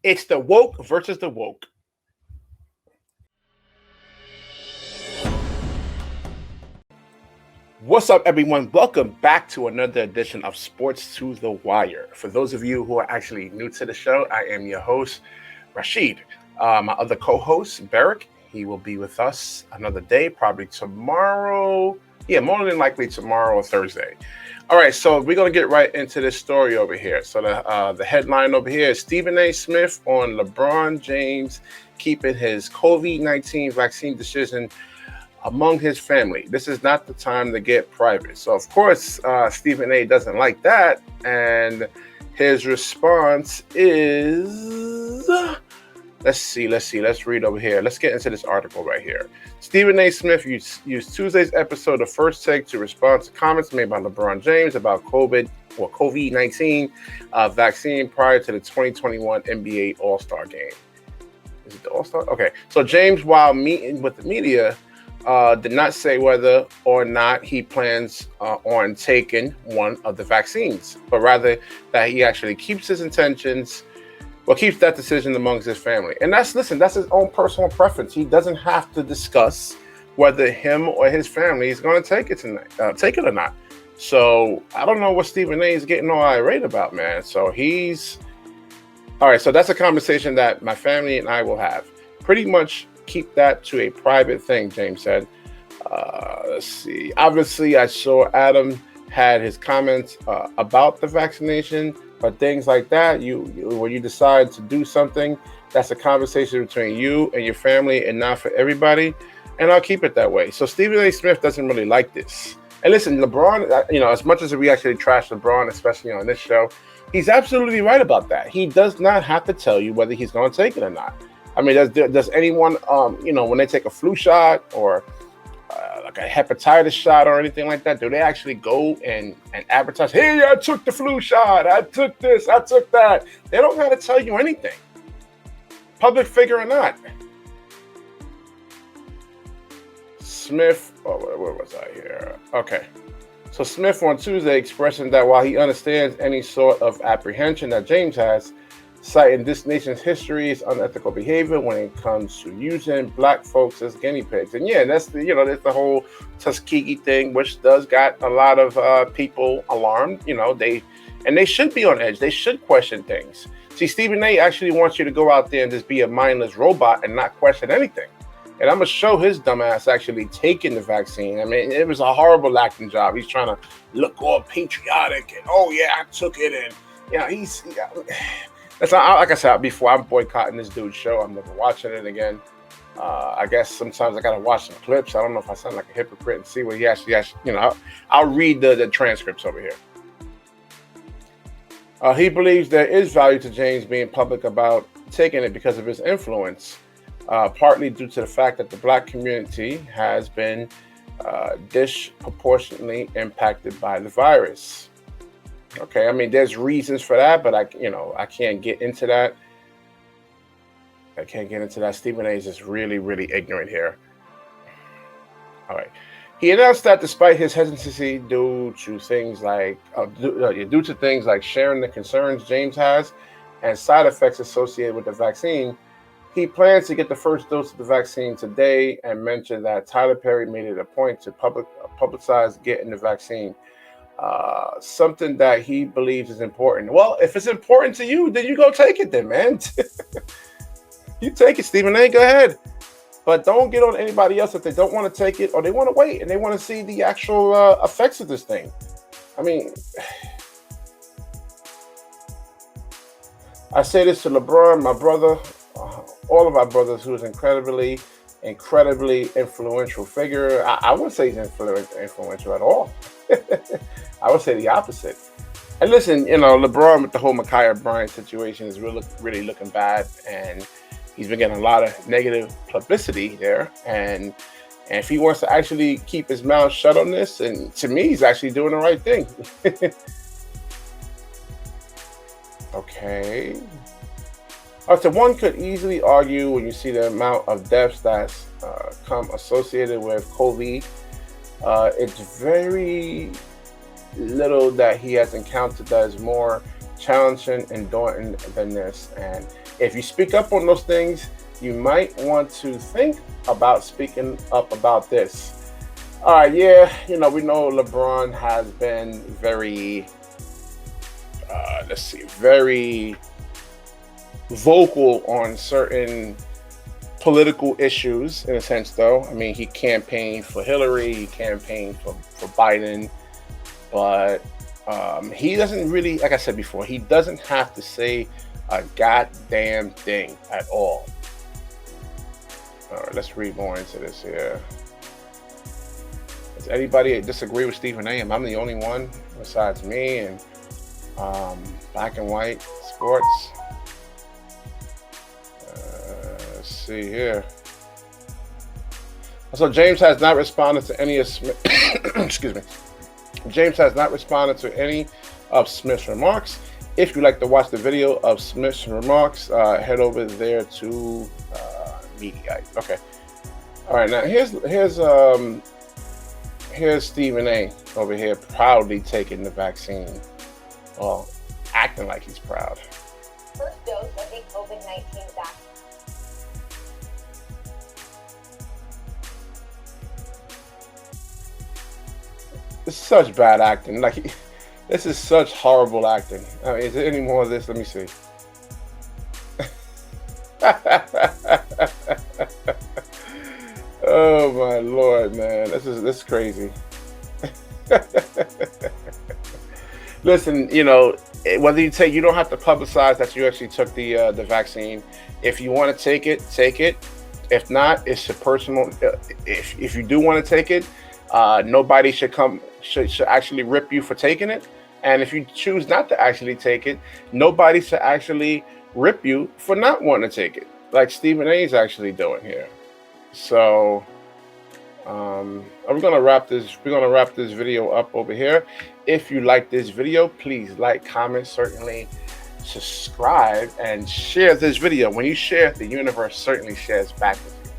It's the woke versus the woke. What's up, everyone? Welcome back to another edition of Sports to the Wire. For those of you who are actually new to the show, I am your host, Rashid. My other co-host, Barrick, he will be with us another day, probably tomorrow. Yeah, more than likely tomorrow or Thursday. All right, so we're going to get right into this story over here. So the headline over here is Stephen A. Smith on LeBron James keeping his COVID-19 vaccine decision among his family. This is not the time to get private. So, of course, Stephen A. doesn't like that. And his response is, let's read over here. Let's get into this article right here. Stephen A. Smith used Tuesday's episode of First Take to respond to comments made by LeBron James about COVID-19 vaccine prior to the 2021 NBA All-Star game. Is it the All-Star? Okay. So James, while meeting with the media, did not say whether or not he plans on taking one of the vaccines, but rather that he actually keeps his intentions, keeps that decision amongst his family. And that's his own personal preference. He doesn't have to discuss whether him or his family is going to take it or not. So I don't know what Stephen A. is getting all irate about, man. So all right. So that's a conversation that my family and I will have. Pretty much keep that to a private thing, James said. Let's see. Obviously, I saw Adam had his comments about the vaccination, but things like that, when you decide to do something, that's a conversation between you and your family and not for everybody. And I'll keep it that way. So Stephen A. Smith doesn't really like this. And listen, LeBron, as much as we actually trash LeBron, especially on this show, he's absolutely right about that. He does not have to tell you whether he's going to take it or not. I mean, does anyone, when they take a flu shot or like a hepatitis shot or anything like that, do they actually go and advertise, hey, I took the flu shot, I took this, I took that? They don't have to tell you anything, public figure or not. Smith, where was I here? Okay. So Smith on Tuesday expressing that while he understands any sort of apprehension that James has, citing this nation's history is unethical behavior when it comes to using black folks as guinea pigs. And yeah, that's that's the whole Tuskegee thing, which does got a lot of people alarmed. They should be on edge. They should question things. See, Stephen A. actually wants you to go out there and just be a mindless robot and not question anything. And I'm going to show his dumbass actually taking the vaccine. I mean, it was a horrible acting job. He's trying to look all patriotic and, oh yeah, I took it. And that's not, like I said before, I'm boycotting this dude's show. I'm never watching it again. I guess sometimes I got to watch some clips. I don't know if I sound like a hypocrite and see what he actually I'll read the transcripts over here. He believes there is value to James being public about taking it because of his influence, partly due to the fact that the black community has been disproportionately impacted by the virus. Okay, I mean, there's reasons for that, but I can't get into that. Stephen A. is just really, really ignorant here. All right. He announced that despite his hesitancy due to things like sharing the concerns James has and side effects associated with the vaccine, he plans to get the first dose of the vaccine today and mentioned that Tyler Perry made it a point to publicize getting the vaccine. Something that he believes is important. Well, if it's important to you, then you go take it then, man. You take it, Stephen A. Go ahead. But don't get on anybody else if they don't want to take it or they want to wait and they want to see the actual effects of this thing. I mean, I say this to LeBron, my brother, all of our brothers, who is incredibly influential figure. I wouldn't say he's influential at all. I would say the opposite. And listen, LeBron with the whole Micaiah Bryant situation is really looking bad, and he's been getting a lot of negative publicity there. And if he wants to actually keep his mouth shut on this, and to me, he's actually doing the right thing. Okay. So one could easily argue when you see the amount of deaths that's come associated with COVID, it's very little that he has encountered that is more challenging and daunting than this. And if you speak up on those things, you might want to think about speaking up about this. All right, yeah, we know LeBron has been very, very vocal on certain political issues in a sense, though. I mean, he campaigned for Hillary, he campaigned for Biden, but he doesn't really, like I said before, he doesn't have to say a goddamn thing at all. All right, let's read more into this here. Does anybody disagree with Stephen A? I'm the only one besides me and black and white sports. Let's see here. So James has not responded to any of excuse me. James has not responded to any of Smith's remarks. If you'd like to watch the video of Smith's remarks, head over there to Mediaite. Okay. All right. Now here's Stephen A. over here proudly taking the vaccine. Well, acting like he's proud. First dose of the COVID-19 vaccine. This is such bad acting. Like, this is such horrible acting. I mean, is there any more of this? Let me see. Oh my Lord, man, this is crazy. Listen, whether you don't have to publicize that you actually took the vaccine. If you want to take it, take it. If not, it's your personal. If you do want to take it, nobody should actually rip you for taking it. And if you choose not to actually take it, nobody should actually rip you for not wanting to take it, like Stephen A. is actually doing here. So we're gonna wrap this video up over here. If you like this video, please like, comment, certainly subscribe, and share this video. When you share it, the universe certainly shares back with you.